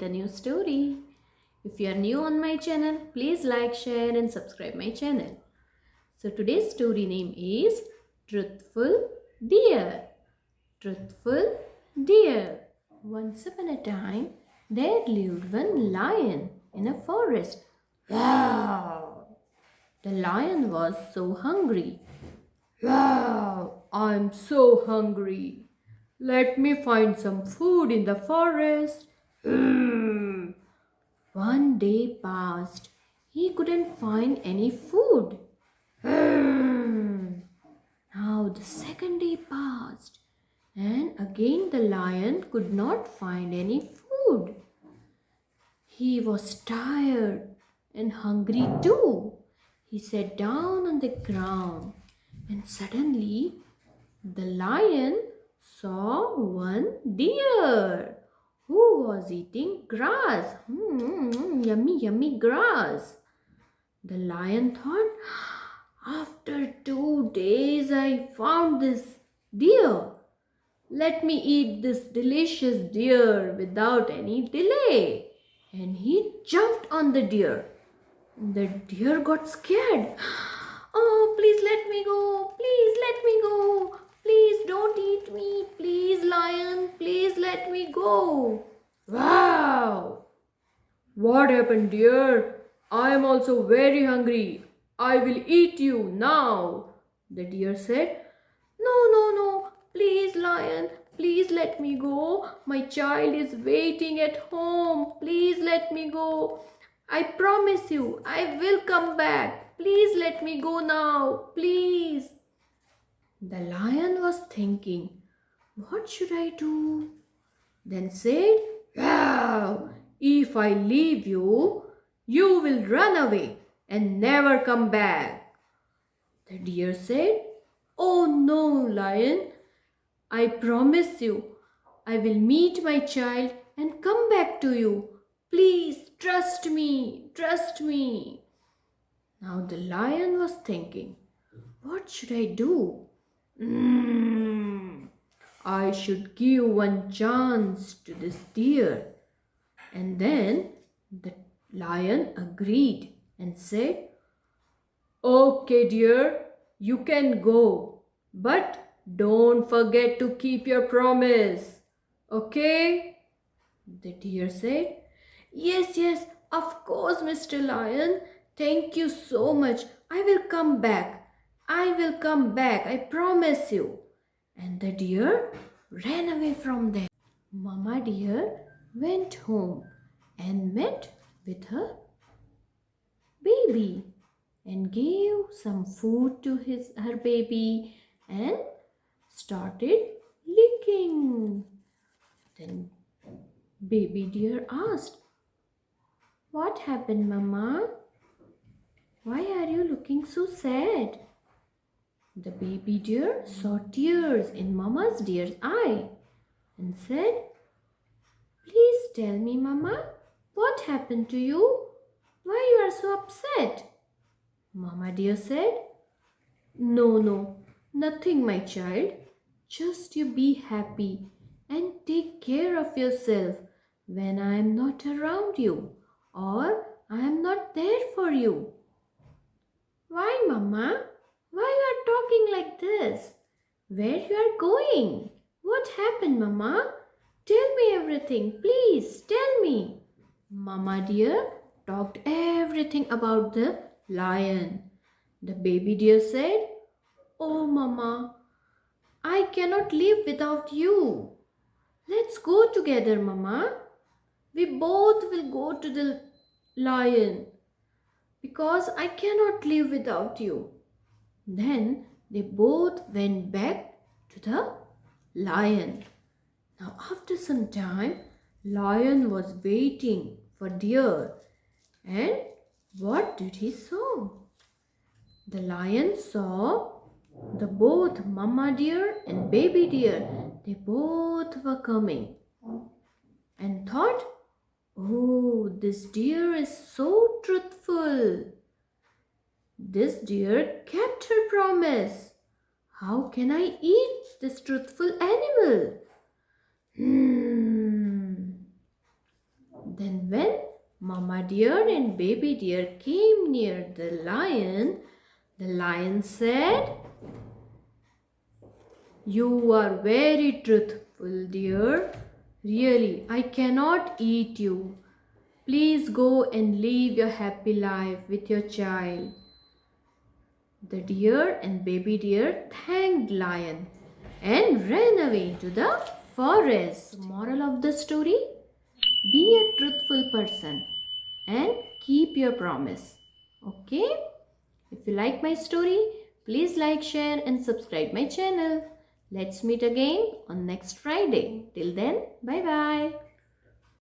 with a new story. If you are new on my channel, please like, share and subscribe my channel. So today's story name is Truthful Deer. Truthful Deer. Once upon a time, there lived one lion in a forest. Wow! The lion was so hungry. Wow! I'm so hungry. Let me find some food in the forest. Hmm. One day passed. He couldn't find any food. Hmm. Now the second day passed, and again the lion could not find any food. He was tired and hungry too. He sat down on the ground, and suddenly the lion saw one deer who was eating grass. Yummy, yummy grass. The lion thought, after 2 days I found this deer. Let me eat this delicious deer without any delay. And he jumped on the deer. The deer got scared. Oh, please let me go. Please let me go. Please don't eat me. Please, lion, please let me go. Wow! What happened, dear? I am also very hungry. I will eat you now. The deer said, No, no, no. Please, lion, please let me go. My child is waiting at home. Please let me go. I promise you, I will come back. Please let me go now. Please. The lion was thinking, What should I do? Then said, Wow, if I leave you, you will run away and never come back. The deer said, Oh no, lion, I promise you, I will meet my child and come back to you. Please trust me, trust me. Now the lion was thinking, What should I do? I should give one chance to this deer. And then the lion agreed and said, Okay, dear, you can go, but don't forget to keep your promise. Okay? The deer said, Yes, yes, of course, Mr. Lion. Thank you so much. I will come back. I will come back. I promise you. And the deer ran away from there. Mama deer went home and met with her baby and gave some food to her baby and started licking. Then baby deer asked, What happened, Mama? Why are you looking so sad? The baby deer saw tears in Mama's deer's eye and said, Please tell me, Mama, what happened to you? Why you are so upset? Mama deer said, No, no, nothing, my child. Just you be happy and take care of yourself when I am not around you or I am not there for you. Why, Mama? Why you are talking like this? Where you are going? What happened, Mama? Tell me everything, please tell me. Mama deer talked everything about the lion. The baby deer said, Oh, Mama, I cannot live without you. Let's go together, Mama. We both will go to the lion because I cannot live without you. Then they both went back to the lion. Now, after some time, lion was waiting for deer. And what did he saw? The lion saw the both mama deer and baby deer. They both were coming and thought, Oh, this deer is so truthful. This deer kept her promise. How can I eat this truthful animal? Then when Mama deer and baby deer came near the lion said, "You are very truthful, dear. Really, I cannot eat you. Please go and live your happy life with your child." The deer and baby deer thanked lion and ran away to the forest. Moral of the story: be a truthful person and keep your promise. Okay? If you like my story, please like, share and subscribe my channel. Let's meet again on next Friday. Till then, bye bye.